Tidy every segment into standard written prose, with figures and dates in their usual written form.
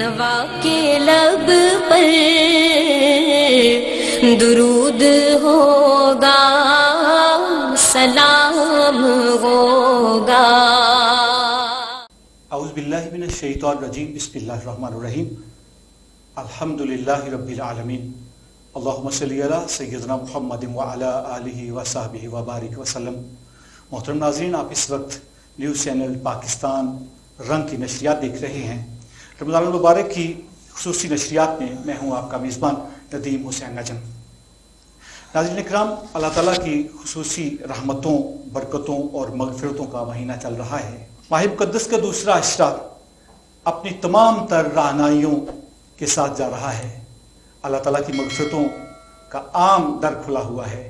نوا کے لب پر درود ہوگا، سلام ہوگا۔ اعوذ باللہ من الشیطان الرجیم، بسم اللہ الرحمن الرحیم۔ الحمدللہ رب العالمین، اللہم صلی علی سیدنا محمد وعلی آلہ وصحبہ وبارک وسلم۔ محترم ناظرین، آپ اس وقت نیوز چینل پاکستان رنگ کی نشریات دیکھ رہے ہیں۔ رمضان المبارک کی خصوصی نشریات میں ہوں آپ کا میزبان ندیم حسین نجم۔ ناظرین اکرام، اللہ تعالیٰ کی خصوصی رحمتوں، برکتوں اور مغفرتوں کا مہینہ چل رہا ہے۔ ماہ مقدس کا دوسرا عشرہ اپنی تمام تر رہنمائیوں کے ساتھ جا رہا ہے۔ اللہ تعالیٰ کی مغفرتوں کا عام در کھلا ہوا ہے۔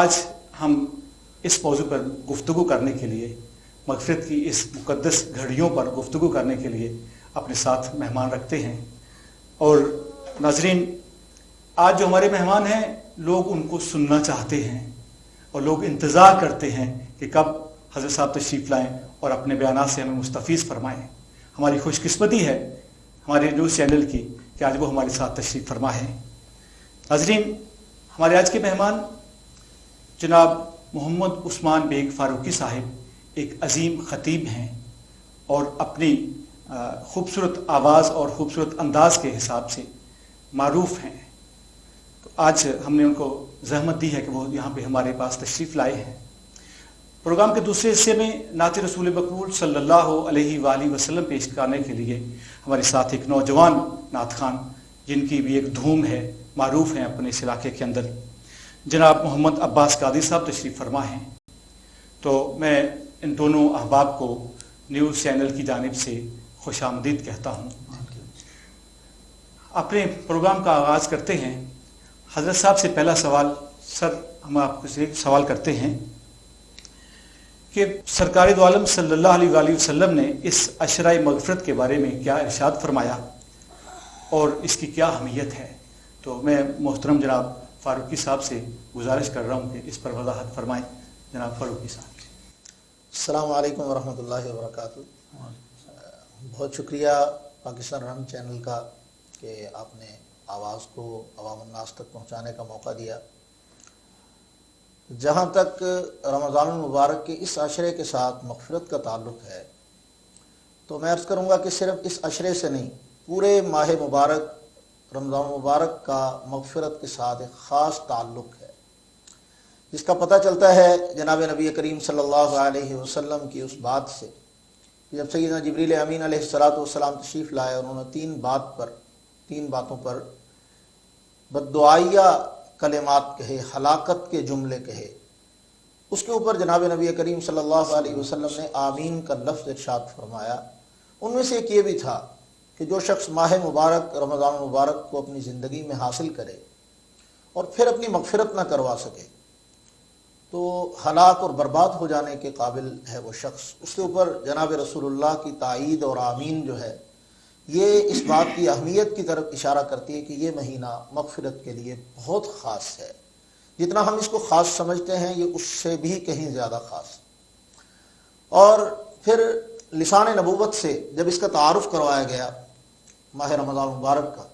آج ہم اس موضوع پر گفتگو کرنے کے لیے، مغفرت کی اس مقدس گھڑیوں پر گفتگو کرنے کے لیے اپنے ساتھ مہمان رکھتے ہیں۔ اور ناظرین، آج جو ہمارے مہمان ہیں، لوگ ان کو سننا چاہتے ہیں اور لوگ انتظار کرتے ہیں کہ کب حضرت صاحب تشریف لائیں اور اپنے بیانات سے ہمیں مستفیض فرمائیں۔ ہماری خوش قسمتی ہے ہمارے نیوز چینل کی کہ آج وہ ہمارے ساتھ تشریف فرما ہے۔ ناظرین، ہمارے آج کے مہمان جناب محمد عثمان بیگ فاروقی صاحب ایک عظیم خطیب ہیں اور اپنی خوبصورت آواز اور خوبصورت انداز کے حساب سے معروف ہیں۔ تو آج ہم نے ان کو زحمت دی ہے کہ وہ یہاں پہ ہمارے پاس تشریف لائے ہیں۔ پروگرام کے دوسرے حصے میں نعت رسول مقبول صلی اللہ علیہ وآلہ وسلم پیش کرنے کے لیے ہمارے ساتھ ایک نوجوان نعت خوان، جن کی بھی ایک دھوم ہے، معروف ہیں اپنے اس علاقے کے اندر، جناب محمد عباس قادری صاحب تشریف فرما ہیں۔ تو میں ان دونوں احباب کو نیوز چینل کی جانب سے خوش آمدید کہتا ہوں۔ اپنے پروگرام کا آغاز کرتے ہیں۔ حضرت صاحب سے پہلا سوال، سر ہم آپ سے ایک سوال کرتے ہیں کہ سرکار دو عالم صلی اللہ علیہ وآلہ وسلم نے اس عشرہ مغفرت کے بارے میں کیا ارشاد فرمایا اور اس کی کیا اہمیت ہے؟ تو میں محترم جناب فاروقی صاحب سے گزارش کر رہا ہوں کہ اس پر وضاحت فرمائیں۔ جناب فاروقی صاحب۔ السلام علیکم ورحمۃ اللہ وبرکاتہ۔ بہت شکریہ پاکستان رنگ چینل کا کہ آپ نے آواز کو عوام الناس تک پہنچانے کا موقع دیا۔ جہاں تک رمضان المبارک کے اس عشرے کے ساتھ مغفرت کا تعلق ہے، تو میں عرض کروں گا کہ صرف اس عشرے سے نہیں، پورے ماہ مبارک رمضان المبارک کا مغفرت کے ساتھ ایک خاص تعلق ہے، جس کا پتہ چلتا ہے جناب نبی کریم صلی اللہ علیہ وسلم کی اس بات سے جب سیدنا جبریل امین علیہ السلام تشریف لائے، انہوں نے تین باتوں پر بددعائیہ کلمات کہے، ہلاکت کے جملے کہے۔ اس کے اوپر جناب نبی کریم صلی اللہ علیہ وسلم نے آمین کا لفظ ارشاد فرمایا۔ ان میں سے ایک یہ بھی تھا کہ جو شخص ماہ مبارک رمضان مبارک کو اپنی زندگی میں حاصل کرے اور پھر اپنی مغفرت نہ کروا سکے تو ہلاک اور برباد ہو جانے کے قابل ہے وہ شخص۔ اس کے اوپر جناب رسول اللہ کی تائید اور آمین جو ہے، یہ اس بات کی اہمیت کی طرف اشارہ کرتی ہے کہ یہ مہینہ مغفرت کے لیے بہت خاص ہے۔ جتنا ہم اس کو خاص سمجھتے ہیں، یہ اس سے بھی کہیں زیادہ خاص۔ اور پھر لسان نبوت سے جب اس کا تعارف کروایا گیا ماہ رمضان مبارک کا،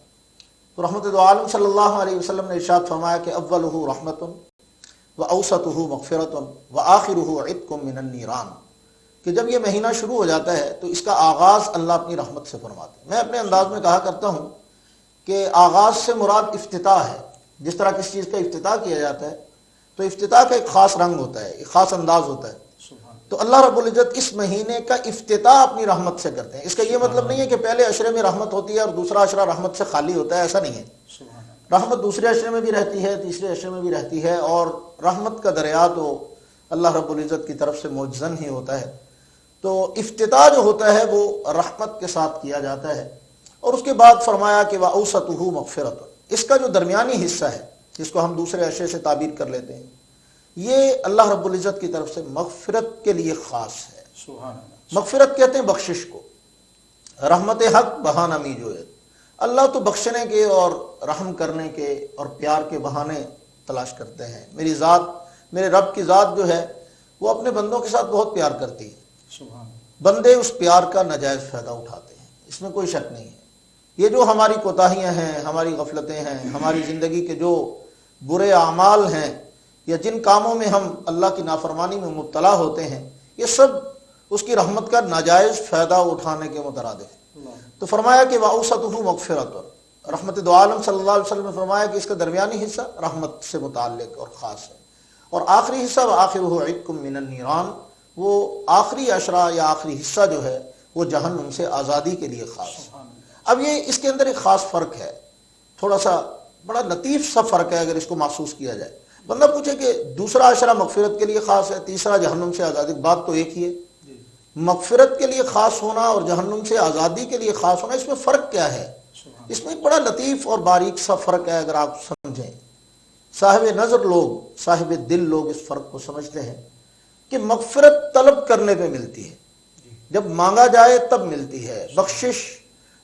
تو رحمت دو عالم صلی اللہ علیہ وسلم نے ارشاد فرمایا کہ اولہ رحمت وَأَوْسَطُهُ مَغْفِرَةٌ وَآخِرُهُ عِتْقٌ مِّنَ النِّيرَانِ، کہ جب یہ مہینہ شروع ہو جاتا ہے تو اس کا آغاز اللہ اپنی رحمت سے فرماتے ہیں۔ میں اپنے انداز میں کہا کرتا ہوں کہ آغاز سے مراد افتتاح ہے۔ جس طرح کسی چیز کا افتتاح کیا جاتا ہے تو افتتاح کا ایک خاص رنگ ہوتا ہے، ایک خاص انداز ہوتا ہے۔ تو اللہ رب العزت اس مہینے کا افتتاح اپنی رحمت سے کرتے ہیں۔ اس کا یہ مطلب نہیں ہے کہ پہلے عشرے میں رحمت ہوتی ہے اور دوسرا عشرہ رحمت سے خالی ہوتا ہے، ایسا نہیں ہے۔ رحمت دوسرے عشرے میں بھی رہتی ہے، تیسرے عشرے میں بھی رہتی ہے، اور رحمت کا دریا تو اللہ رب العزت کی طرف سے معجزن ہی ہوتا ہے۔ تو افتتاح جو ہوتا ہے وہ رحمت کے ساتھ کیا جاتا ہے۔ اور اس کے بعد فرمایا کہ وَأَوْسَطُهُ مَغْفِرَةٌ، اس کا جو درمیانی حصہ ہے جس کو ہم دوسرے عشرے سے تعبیر کر لیتے ہیں، یہ اللہ رب العزت کی طرف سے مغفرت کے لیے خاص ہے۔ مغفرت کہتے ہیں بخشش کو، رحمت حق بہانہ می جوید، اللہ تو بخشنے کے اور رحم کرنے کے اور پیار کے بہانے تلاش کرتے ہیں۔ میری ذات، میرے رب کی ذات جو ہے وہ اپنے بندوں کے ساتھ بہت پیار کرتی ہے، بندے اس پیار کا ناجائز فائدہ اٹھاتے ہیں۔ اس میں کوئی شک نہیں ہے. یہ جو ہماری کوتاہیاں ہیں، ہماری غفلتیں ہیں، ہماری زندگی کے جو برے اعمال ہیں یا جن کاموں میں ہم اللہ کی نافرمانی میں مبتلا ہوتے ہیں، یہ سب اس کی رحمت کا ناجائز فائدہ اٹھانے کے مترادف ہے. تو فرمایا کہ وَأَوْسَطُهُ مَغْفِرَةٌ، رحمت دو عالم صلی اللہ علیہ وسلم نے فرمایا کہ اس کا درمیانی حصہ رحمت سے متعلق اور خاص ہے، اور آخری حصہ وَآخِرُهُ عِتْقٌ مِّنَ النِّيرَانِ، وہ آخری عشرہ یا آخری حصہ جو ہے وہ جہنم سے آزادی کے لیے خاص ہے. اب یہ اس کے اندر ایک خاص فرق ہے، تھوڑا سا بڑا لطیف سا فرق ہے اگر اس کو محسوس کیا جائے. بندہ پوچھے کہ دوسرا عشرہ مغفرت کے لیے خاص ہے، تیسرا جہنم سے آزادی، بات تو ایک ہی ہے. مغفرت کے لیے خاص ہونا اور جہنم سے آزادی کے لیے خاص ہونا، اس میں فرق کیا ہے؟ اس میں ایک بڑا لطیف اور باریک سا فرق ہے اگر آپ سمجھیں. صاحب نظر لوگ، صاحب دل لوگ اس فرق کو سمجھتے ہیں کہ مغفرت طلب کرنے پہ ملتی ہے، جب مانگا جائے تب ملتی ہے. بخشش،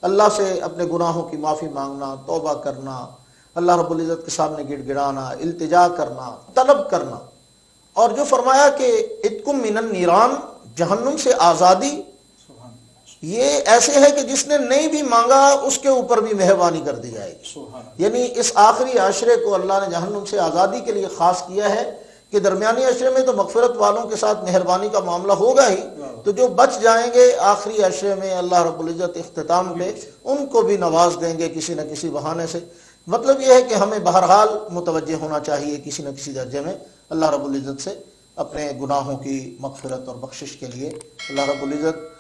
اللہ سے اپنے گناہوں کی معافی مانگنا، توبہ کرنا، اللہ رب العزت کے سامنے گڑ گڑانا، التجا کرنا، طلب کرنا. اور جو فرمایا کہ اتکم من النیران، جہنم سے آزادی، یہ ایسے ہے کہ جس نے نہیں بھی مانگا اس کے اوپر بھی مہربانی کر دی جائے گی. یعنی اس آخری عشرے کو اللہ نے جہنم سے آزادی کے لیے خاص کیا ہے کہ درمیانی عشرے میں تو مغفرت والوں کے ساتھ مہربانی کا معاملہ ہوگا ہی، تو جو بچ جائیں گے آخری عشرے میں اللہ رب العزت اختتام پہ ان کو بھی نواز دیں گے کسی نہ کسی بہانے سے. مطلب یہ ہے کہ ہمیں بہرحال متوجہ ہونا چاہیے کسی نہ کسی درجے میں اللہ رب العزت سے اپنے گناہوں کی مغفرت اور بخشش کے لیے. اللہ رب العزت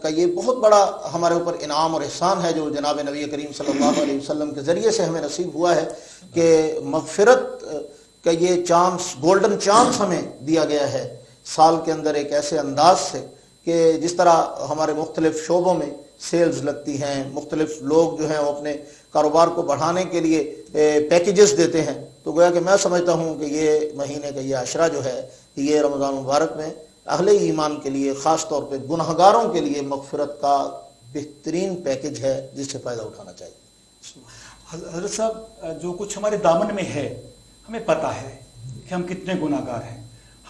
کا یہ بہت بڑا ہمارے اوپر انعام اور احسان ہے جو جناب نبی کریم صلی اللہ علیہ وسلم کے ذریعے سے ہمیں نصیب ہوا ہے کہ مغفرت کا یہ چانس، گولڈن چانس ہمیں دیا گیا ہے سال کے اندر ایک ایسے انداز سے کہ جس طرح ہمارے مختلف شعبوں میں سیلز لگتی ہیں، مختلف لوگ جو ہیں وہ اپنے کاروبار کو بڑھانے کے لیے پیکیجز دیتے ہیں. تو گویا کہ میں سمجھتا ہوں کہ یہ مہینے کا یہ عشرہ جو ہے یہ رمضان مبارک میں اہل ایمان کے لیے، خاص طور پہ گنہگاروں کے لیے مغفرت کا بہترین پیکیج ہے جس سے فائدہ اٹھانا چاہیے. حضرت صاحب، جو کچھ ہمارے دامن میں ہے ہمیں پتہ ہے کہ ہم کتنے گناہ گار ہیں.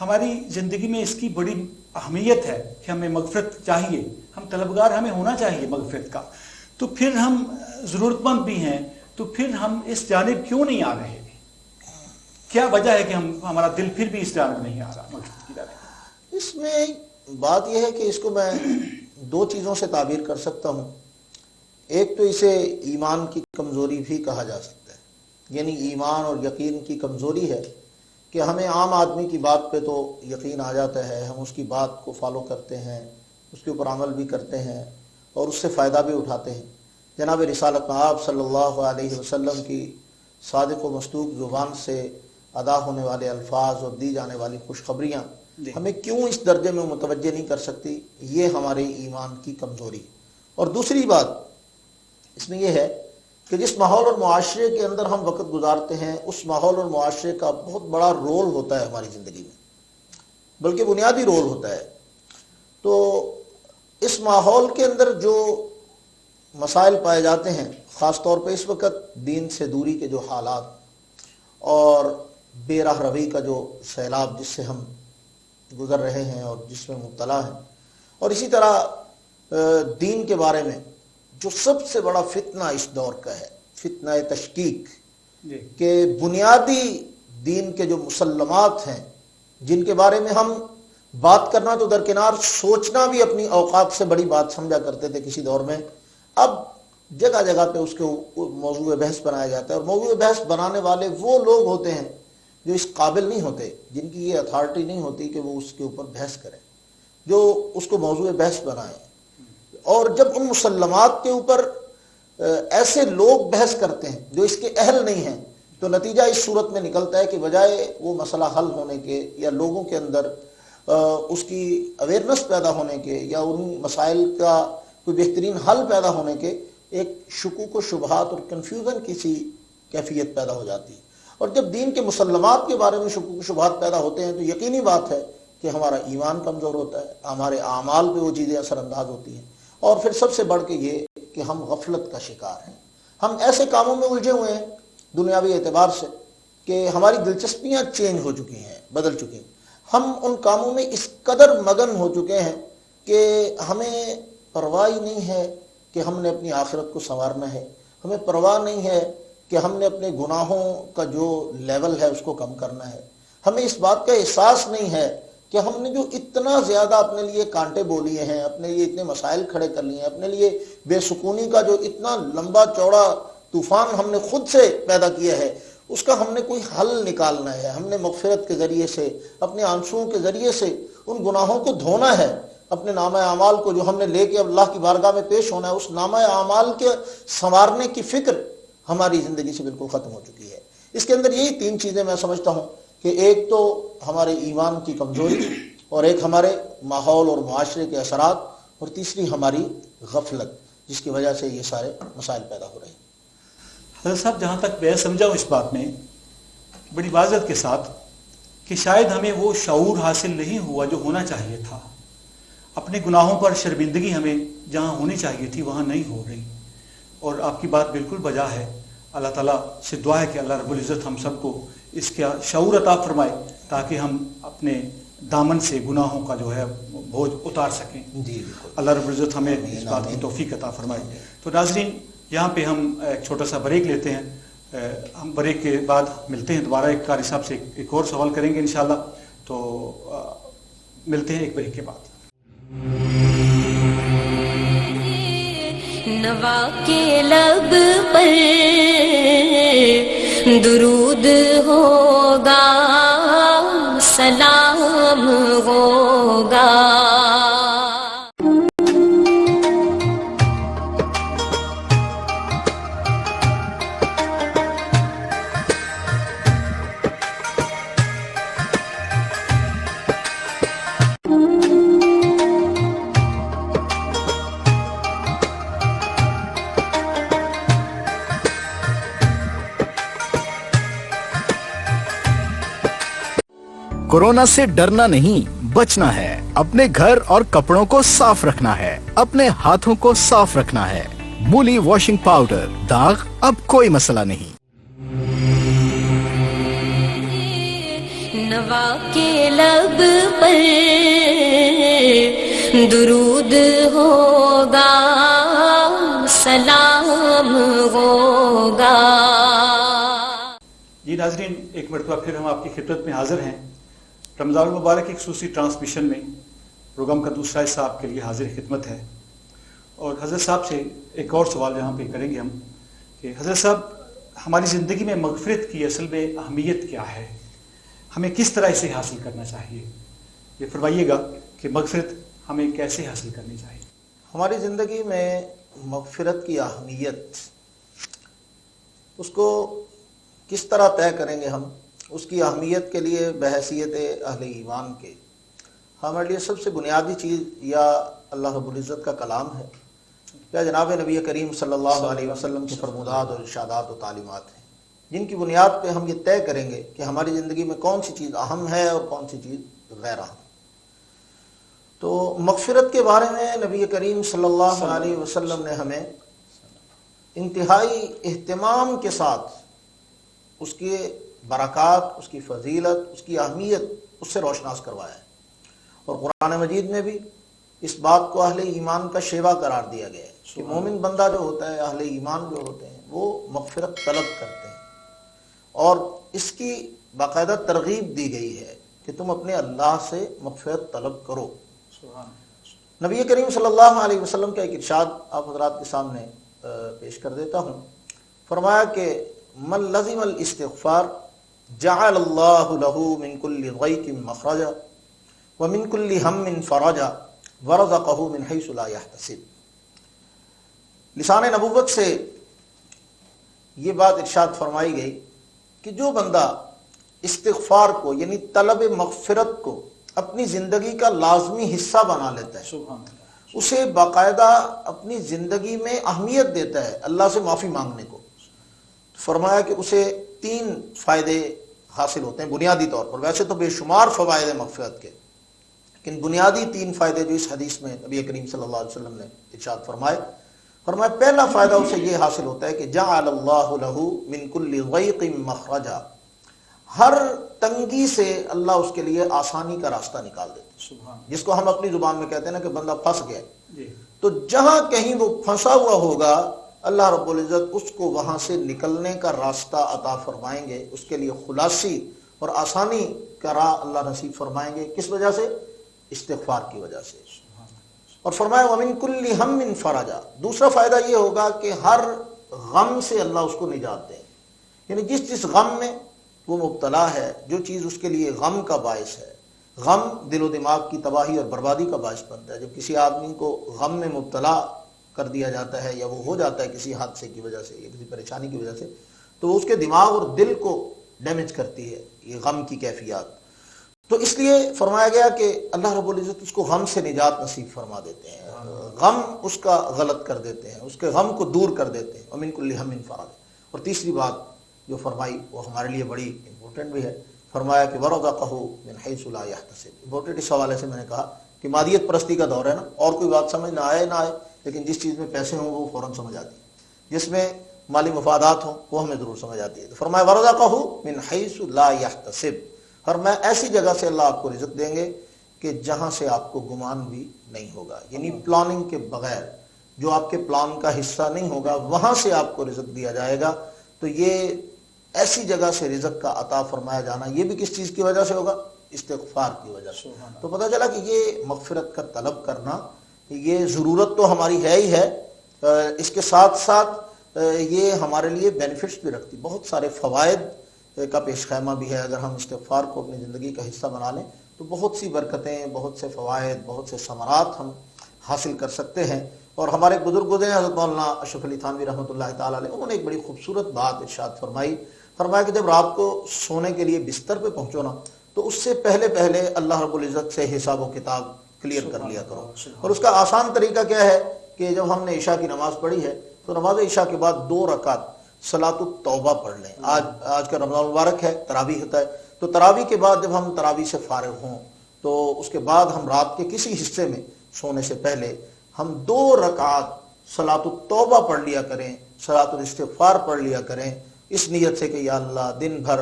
ہماری زندگی میں اس کی بڑی اہمیت ہے کہ ہمیں مغفرت چاہیے، ہم طلبگار ہمیں ہونا چاہیے مغفرت کا. تو پھر ہم ضرورت مند بھی ہیں، تو پھر ہم اس جانب کیوں نہیں آ رہے؟ کیا وجہ ہے کہ ہمارا دل پھر بھی اس جانب نہیں آ رہا مغفرت کی جانب؟ اس میں بات یہ ہے کہ اس کو میں دو چیزوں سے تعبیر کر سکتا ہوں. ایک تو اسے ایمان کی کمزوری بھی کہا جا سکتا ہے، یعنی ایمان اور یقین کی کمزوری ہے کہ ہمیں عام آدمی کی بات پہ تو یقین آ جاتا ہے، ہم اس کی بات کو فالو کرتے ہیں، اس کے اوپر عمل بھی کرتے ہیں اور اس سے فائدہ بھی اٹھاتے ہیں. جناب رسالت مآب صلی اللہ علیہ وسلم کی صادق و مصدوق زبان سے ادا ہونے والے الفاظ اور دی جانے والی خوشخبریاں ہمیں کیوں اس درجے میں متوجہ نہیں کر سکتی؟ یہ ہمارے ایمان کی کمزوری. اور دوسری بات اس میں یہ ہے کہ جس ماحول اور معاشرے کے اندر ہم وقت گزارتے ہیں اس ماحول اور معاشرے کا بہت بڑا رول ہوتا ہے ہماری زندگی میں، بلکہ بنیادی رول ہوتا ہے. تو اس ماحول کے اندر جو مسائل پائے جاتے ہیں، خاص طور پہ اس وقت دین سے دوری کے جو حالات اور بے راہ روی کا جو سیلاب جس سے ہم گزر رہے ہیں اور جس میں مبتلا ہیں، اور اسی طرح دین کے بارے میں جو سب سے بڑا فتنہ اس دور کا ہے، فتنہ تشکیک، کہ بنیادی دین کے جو مسلمات ہیں جن کے بارے میں ہم بات کرنا تو درکنار، سوچنا بھی اپنی اوقات سے بڑی بات سمجھا کرتے تھے کسی دور میں، اب جگہ جگہ پہ اس کو موضوع بحث بنایا جاتا ہے. اور موضوع بحث بنانے والے وہ لوگ ہوتے ہیں جو اس قابل نہیں ہوتے، جن کی یہ اتھارٹی نہیں ہوتی کہ وہ اس کے اوپر بحث کریں، جو اس کو موضوع بحث بنائیں. اور جب ان مسلمات کے اوپر ایسے لوگ بحث کرتے ہیں جو اس کے اہل نہیں ہیں، تو نتیجہ اس صورت میں نکلتا ہے کہ بجائے وہ مسئلہ حل ہونے کے یا لوگوں کے اندر اس کی اویئرنس پیدا ہونے کے یا ان مسائل کا کوئی بہترین حل پیدا ہونے کے، ایک شکوک و شبہات اور کنفیوژن کی سی کیفیت پیدا ہو جاتی ہے. اور جب دین کے مسلمات کے بارے میں شکوک و شبہات پیدا ہوتے ہیں تو یقینی بات ہے کہ ہمارا ایمان کمزور ہوتا ہے، ہمارے اعمال پہ وہ چیزیں اثر انداز ہوتی ہیں. اور پھر سب سے بڑھ کے یہ کہ ہم غفلت کا شکار ہیں، ہم ایسے کاموں میں الجھے ہوئے ہیں دنیاوی اعتبار سے کہ ہماری دلچسپیاں چینج ہو چکی ہیں، بدل چکی ہیں. ہم ان کاموں میں اس قدر مگن ہو چکے ہیں کہ ہمیں پرواہ نہیں ہے کہ ہم نے اپنی آخرت کو سنوارنا ہے، ہمیں پرواہ نہیں ہے کہ ہم نے اپنے گناہوں کا جو لیول ہے اس کو کم کرنا ہے، ہمیں اس بات کا احساس نہیں ہے کہ ہم نے جو اتنا زیادہ اپنے لیے کانٹے بو لیے ہیں، اپنے لیے اتنے مسائل کھڑے کر لیے ہیں، اپنے لیے بے سکونی کا جو اتنا لمبا چوڑا طوفان ہم نے خود سے پیدا کیا ہے، اس کا ہم نے کوئی حل نکالنا ہے۔ ہم نے مغفرت کے ذریعے سے، اپنے آنسوؤں کے ذریعے سے ان گناہوں کو دھونا ہے، اپنے نامہ اعمال کو جو ہم نے لے کے اب اللہ کی بارگاہ میں پیش ہونا ہے، اس نامہ اعمال کے سنوارنے کی فکر ہماری زندگی سے بالکل ختم ہو چکی ہے۔ اس کے اندر یہی تین چیزیں میں سمجھتا ہوں کہ ایک تو ہمارے ایمان کی کمزوری، اور ایک ہمارے ماحول اور معاشرے کے اثرات، اور تیسری ہماری غفلت، جس کی وجہ سے یہ سارے مسائل پیدا ہو رہے ہیں۔ حضرت صاحب، جہاں تک میں سمجھا ہوں اس بات میں بڑی واضح کے ساتھ کہ شاید ہمیں وہ شعور حاصل نہیں ہوا جو ہونا چاہیے تھا، اپنے گناہوں پر شرمندگی ہمیں جہاں ہونی چاہیے تھی وہاں نہیں ہو رہی، اور آپ کی بات بالکل بجا ہے۔ اللہ تعالیٰ سے دعا ہے کہ اللہ رب العزت ہم سب کو اس کا شعور عطا فرمائے تاکہ ہم اپنے دامن سے گناہوں کا جو ہے بوجھ اتار سکیں۔ جی، اللہ رب العزت ہمیں اس بات کی توفیق عطا فرمائے۔ تو ناظرین، یہاں پہ ہم ایک چھوٹا سا بریک لیتے ہیں، ہم بریک کے بعد ملتے ہیں دوبارہ، ایک قاری صاحب سے ایک اور سوال کریں گے انشاءاللہ، تو ملتے ہیں ایک بریک کے بعد۔ نوا کے لب پر درود ہوگا، سلام ہوگا۔ کورونا سے ڈرنا نہیں، بچنا ہے۔ اپنے گھر اور کپڑوں کو صاف رکھنا ہے، اپنے ہاتھوں کو صاف رکھنا ہے۔ مولی واشنگ پاؤڈر، داغ اب کوئی مسئلہ نہیں۔ نوا کے لب پر درود ہوگا، سلام ہوگا۔ جی ناظرین، ایک مرتبہ پھر ہم آپ کی خدمت میں حاضر ہیں۔ رمضان المبارک کی خصوصی ٹرانسمیشن میں پروگرام کا دوسرا حصہ آپ کے لیے حاضر خدمت ہے، اور حضرت صاحب سے ایک اور سوال یہاں پہ کریں گے ہم کہ حضرت صاحب، ہماری زندگی میں مغفرت کی اصل میں اہمیت کیا ہے؟ ہمیں کس طرح اسے حاصل کرنا چاہیے؟ یہ فرمائیے گا کہ مغفرت ہمیں کیسے حاصل کرنی چاہیے؟ ہماری زندگی میں مغفرت کی اہمیت، اس کو کس طرح طے کریں گے ہم؟ اس کی اہمیت کے لیے بحیثیت اہل ایمان کے ہمارے لیے سب سے بنیادی چیز یا اللہ رب العزت کا کلام ہے، یا جناب نبی کریم صلی اللہ علیہ وسلم کے فرمودات اور ارشادات و تعلیمات ہیں، جن کی بنیاد پہ ہم یہ طے کریں گے کہ ہماری زندگی میں کون سی چیز اہم ہے اور کون سی چیز غیر اہم۔ تو مغفرت کے بارے میں نبی کریم صلی اللہ علیہ وسلم نے ہمیں انتہائی اہتمام کے ساتھ اس کے برکات، اس کی فضیلت، اس کی اہمیت اس سے روشناس کروایا ہے، اور قرآن مجید میں بھی اس بات کو اہل ایمان کا شیوا قرار دیا گیا ہے کہ مومن بندہ جو ہوتا ہے، اہل ایمان جو ہوتے ہیں، وہ مغفرت طلب کرتے ہیں، اور اس کی باقاعدہ ترغیب دی گئی ہے کہ تم اپنے اللہ سے مغفرت طلب کرو۔ نبی کریم صلی اللہ علیہ وسلم کا ایک ارشاد آپ حضرات کے سامنے پیش کر دیتا ہوں۔ فرمایا کہ من لزم الاستغفار جعل اللہ له من كل ضيق مخرجا ومن كل هم فرجا ورزقه من حيث لا يحتسب۔ لسان نبوت سے یہ بات ارشاد فرمائی گئی کہ جو بندہ استغفار کو یعنی طلب مغفرت کو اپنی زندگی کا لازمی حصہ بنا لیتا ہے، اسے باقاعدہ اپنی زندگی میں اہمیت دیتا ہے اللہ سے معافی مانگنے کو، فرمایا کہ اسے 3 فائدے حاصل ہوتے ہیں بنیادی طور پر۔ ویسے تو بے شمار فوائد ہیں مغفرت کے، لیکن بنیادی 3 فائدے جو اس حدیث میں نبی کریم صلی اللہ علیہ وسلم نے ارشاد فرمایا پہلا فائدہ اسے یہ حاصل ہوتا ہے کہ جعل اللہ له من كل ضيق مخرجا، ہر تنگی سے اللہ اس کے لیے آسانی کا راستہ نکال دیتا ہے، جس کو ہم اپنی زبان میں کہتے ہیں نا کہ بندہ پھنس گیا، تو جہاں کہیں وہ پھنسا ہوا ہوگا اللہ رب العزت اس کو وہاں سے نکلنے کا راستہ عطا فرمائیں گے، اس کے لیے خلاصی اور آسانی کا راہ اللہ نصیب فرمائیں گے۔ کس وجہ سے؟ استغفار کی وجہ سے۔ اور فرمایا وَمِن كُلِّ هَمٍّ فَرَجًا، دوسرا فائدہ یہ ہوگا کہ ہر غم سے اللہ اس کو نجات دیں، یعنی جس غم میں وہ مبتلا ہے، جو چیز اس کے لیے غم کا باعث ہے، غم دل و دماغ کی تباہی اور بربادی کا باعث بنتا ہے۔ جب کسی آدمی کو غم میں مبتلا کر دیا جاتا ہے یا وہ ہو جاتا ہے کسی حادثے کی وجہ سے یا کسی پریشانی کی وجہ سے، تو وہ اس کے دماغ اور دل کو ڈیمیج کرتی ہے یہ غم کی کیفیات۔ تو اس لیے فرمایا گیا کہ اللہ رب العزت اس کو غم سے نجات نصیب فرما دیتے ہیں، غم اس کا غلط کر دیتے ہیں، اس کے غم کو دور کر دیتے ہیں۔ وَمِن كُلِّ هَمٍّ فَرَجًا۔ اور تیسری بات جو فرمائی وہ ہمارے لیے بڑی امپورٹنٹ بھی ہے، فرمایا کہ وَرَزَقَهُ مِنْ حَيْثُ لَا يَحْتَسِبُ۔ امپورٹنٹ اس حوالے سے میں نے کہا کہ مادیت پرستی کا دور ہے نا، اور کوئی بات سمجھ نہ آئے لیکن جس چیز میں پیسے ہوں وہ فوراً سمجھ آتی ہے، جس میں مالی مفادات ہوں وہ ہمیں ضرور سمجھ آتی ہے۔ تو فرمایا وَرَزَقَهُ مِنْ حَيْثُ لَا يَحْتَسِبُ، اور میں ایسی جگہ سے اللہ آپ کو رزق دیں گے کہ جہاں سے آپ کو گمان بھی نہیں ہوگا، یعنی پلاننگ کے بغیر، جو آپ کے پلان کا حصہ نہیں ہوگا وہاں سے آپ کو رزق دیا جائے گا۔ تو یہ ایسی جگہ سے رزق کا عطا فرمایا جانا یہ بھی کس چیز کی وجہ سے ہوگا؟ استغفار کی وجہ سے۔ تو پتہ چلا کہ یہ مغفرت کا طلب کرنا یہ ضرورت تو ہماری ہے ہی ہے، اس کے ساتھ ساتھ یہ ہمارے لیے بینیفٹس بھی رکھتی، بہت سارے فوائد کا پیش خیمہ بھی ہے۔ اگر ہم استغفار کو اپنی زندگی کا حصہ بنا لیں تو بہت سی برکتیں، بہت سے فوائد، بہت سے ثمرات ہم حاصل کر سکتے ہیں۔ اور ہمارے بزرگ گزرے حضرت مولانا اشرف علی تھانوی رحمۃ اللہ تعالیٰ علیہ، انہوں نے ایک بڑی خوبصورت بات ارشاد فرمایا کہ جب رات کو سونے کے لیے بستر پہ پہنچو نا تو اس سے پہلے اللہ رب العزت سے حساب و کتاب کلیئر کر لیا کرو۔ اور اس کا آسان طریقہ کیا ہے کہ جب ہم نے عشاء کی نماز پڑھی ہے تو نماز عشاء کے بعد 2 رکعت صلاۃ التوبہ پڑھ لیں۔ آج کا رمضان مبارک ہے، تراویح ہوتا ہے، تو تراویح کے بعد جب ہم تراویح سے فارغ ہوں تو اس کے بعد ہم رات کے کسی حصے میں سونے سے پہلے ہم 2 رکعت صلاۃ التوبہ پڑھ لیا کریں، صلاۃ الاستغفار پڑھ لیا کریں، اس نیت سے کہ یا اللہ دن بھر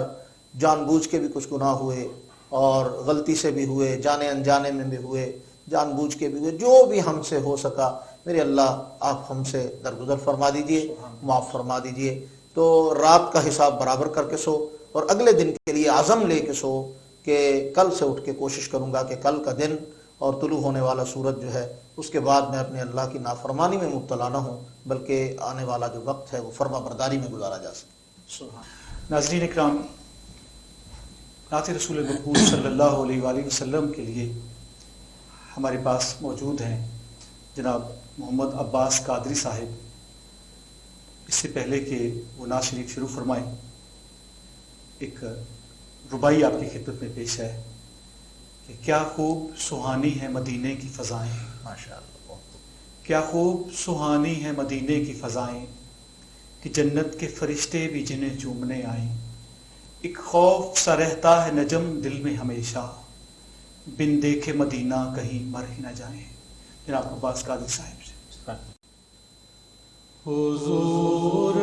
جان بوجھ کے بھی کچھ گناہ ہوئے اور غلطی سے بھی ہوئے، جانے انجانے میں بھی ہوئے، جان بوجھ کے بھی ہوئے، جو بھی ہم سے ہو سکا میرے اللہ آپ ہم سے درگزر فرما دیجئے، معاف فرما دیجئے۔ تو رات کا حساب برابر کر کے سو اور اگلے دن کے لیے عزم لے کے سو کہ کل سے اٹھ کے کوشش کروں گا کہ کل کا دن اور طلوع ہونے والا سورج جو ہے اس کے بعد میں اپنے اللہ کی نافرمانی میں مبتلا نہ ہوں، بلکہ آنے والا جو وقت ہے وہ فرما برداری میں گزارا جا سکے۔ ناظرین اکرام، نعت رسول مقبول صلی اللہ علیہ وآلہ وسلم کے لیے ہمارے پاس موجود ہیں جناب محمد عباس قادری صاحب۔ اس سے پہلے کہ وہ نعت شریف شروع فرمائیں، ایک ربائی آپ کی خدمت میں پیش ہے کہ کیا خوب سہانی ہے مدینے کی فضائیں، ماشاءاللہ، کیا خوب سہانی ہے مدینے کی فضائیں کہ جنت کے فرشتے بھی جنہیں چومنے آئیں۔ ایک خوف سا رہتا ہے نجم دل میں ہمیشہ، بن دیکھے مدینہ کہیں مر ہی نہ جائیں۔ جناب عباس قادری صاحب سے حضور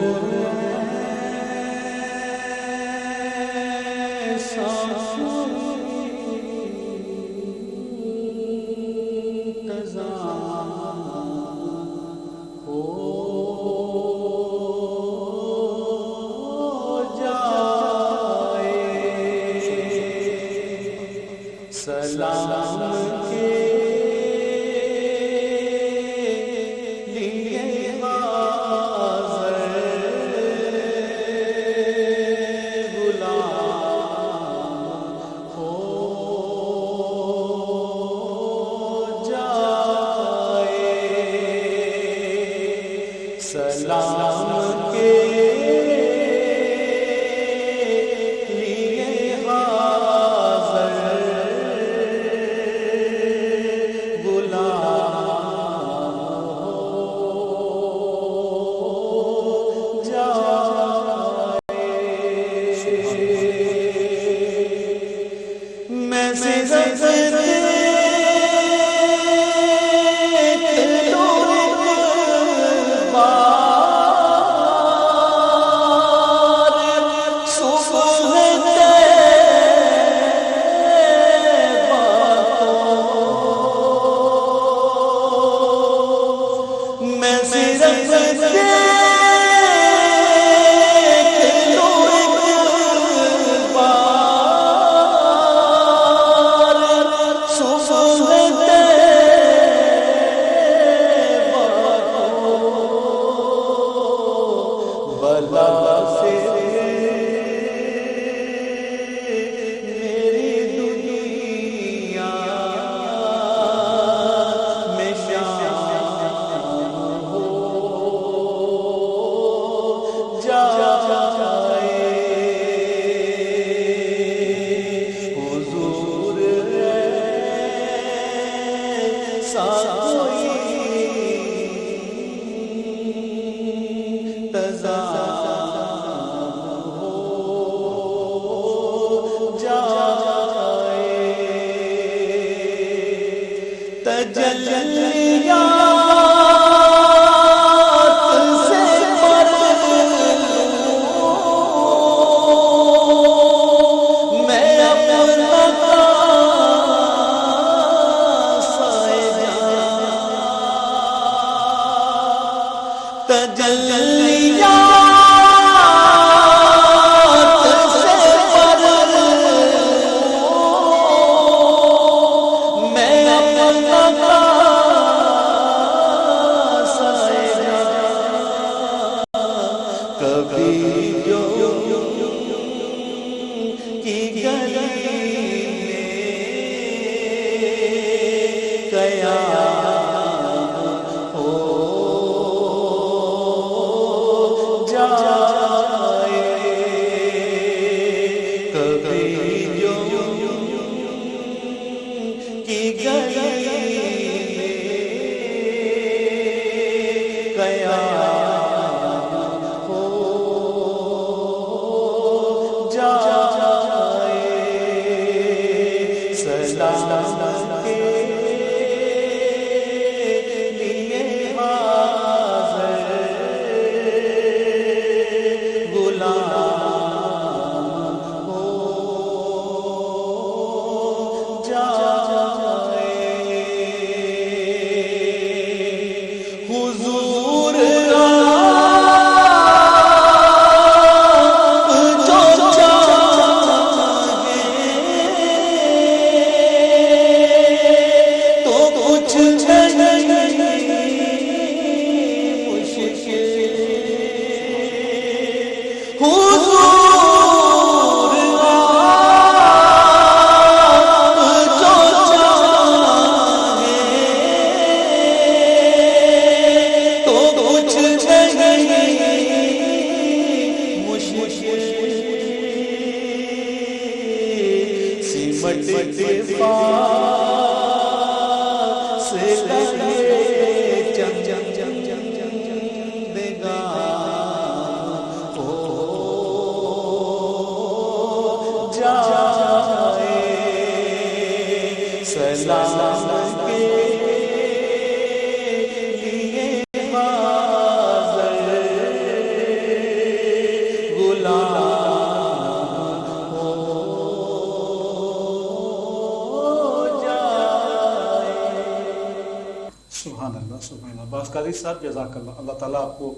صاحب جزاک اللہ، اللہ تعالیٰ آپ کو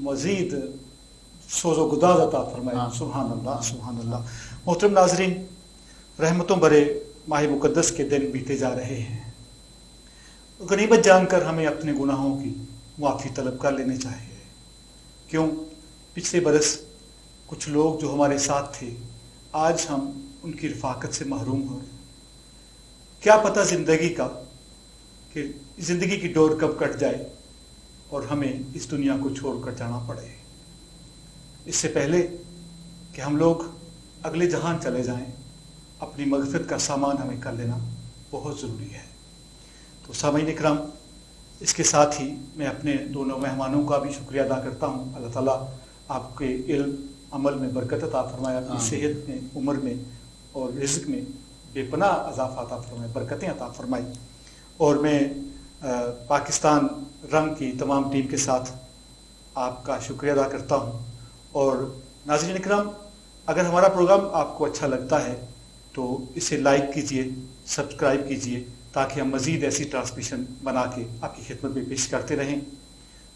مزید سوز و گداز عطا فرمائے. سبحان اللہ سبحان اللہ. محترم ناظرین، رحمتوں بھرے ماہ مقدس کے دن بیتے جا رہے ہیں. غنیمت جان کر ہمیں اپنے گناہوں کی معافی طلب کر لینی چاہیے. کیوں؟ پچھلے برس کچھ لوگ جو ہمارے ساتھ تھے آج ہم ان کی رفاقت سے محروم ہو رہے ہیں. کیا پتہ زندگی کا کہ زندگی کی ڈور کب کٹ جائے اور ہمیں اس دنیا کو چھوڑ کر جانا پڑے. اس سے پہلے کہ ہم لوگ اگلے جہان چلے جائیں اپنی مغفرت کا سامان ہمیں کر لینا بہت ضروری ہے. تو سامعین اکرام، اس کے ساتھ ہی میں اپنے دونوں مہمانوں کا بھی شکریہ ادا کرتا ہوں. اللہ تعالیٰ آپ کے علم عمل میں برکت عطا فرمائے، اپنی صحت میں، عمر میں اور رزق میں بے پناہ اضافہ عطا فرمائے، برکتیں عطا فرمائی. اور میں پاکستان رنگ کی تمام ٹیم کے ساتھ آپ کا شکریہ ادا کرتا ہوں. اور ناظرین اکرام، اگر ہمارا پروگرام آپ کو اچھا لگتا ہے تو اسے لائک کیجئے، سبسکرائب کیجئے تاکہ ہم مزید ایسی ٹرانسمیشن بنا کے آپ کی خدمت میں پیش کرتے رہیں.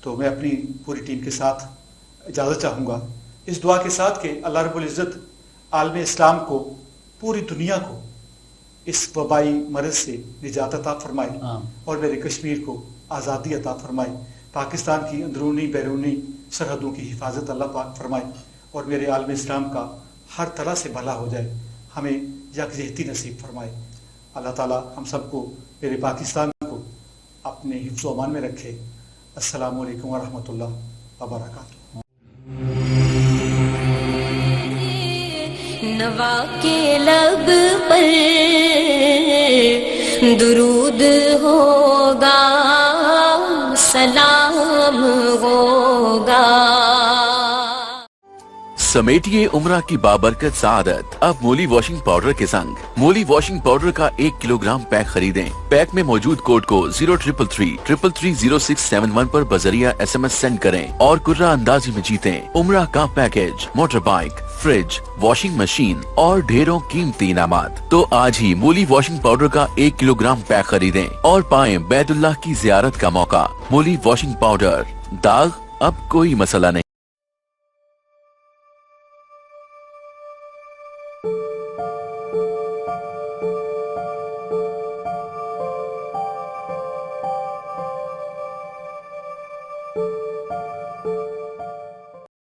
تو میں اپنی پوری ٹیم کے ساتھ اجازت چاہوں گا اس دعا کے ساتھ کہ اللہ رب العزت عالم اسلام کو، پوری دنیا کو اس وبائی مرض سے نجات عطا فرمائے اور میرے کشمیر کو آزادی عطا فرمائے. پاکستان کی اندرونی بیرونی سرحدوں کی حفاظت اللہ پاک فرمائے اور میرے عالم اسلام کا ہر طرح سے بھلا ہو جائے. ہمیں یکجہتی نصیب فرمائے. اللہ تعالی ہم سب کو، میرے پاکستان کو اپنے حفظ و امان میں رکھے. السلام علیکم ورحمۃ اللہ وبرکاتہ. نوا کے لب پر درود ہوگا، سلام ہوگا. سمیٹیے عمرہ کی بابرکت سعادت اب مولی واشنگ پاؤڈر کے سنگ. مولی واشنگ پاؤڈر کا 1 کلو گرام پیک خریدیں. پیک میں موجود کوڈ کو 0333330671 پر بذریعہ SMS سینڈ کریں اور قرعہ اندازی میں جیتیں عمرہ کا package, motor bike, fridge, washing machine اور ڈھیروں قیمتی انعامات. تو آج ہی مولی واشنگ پاؤڈر کا 1 کلو گرام پیک خریدیں اور پائیں بیت اللہ کی زیارت کا موقع. مولی واشنگ پاؤڈر، داغ اب کوئی مسئلہ نہیں.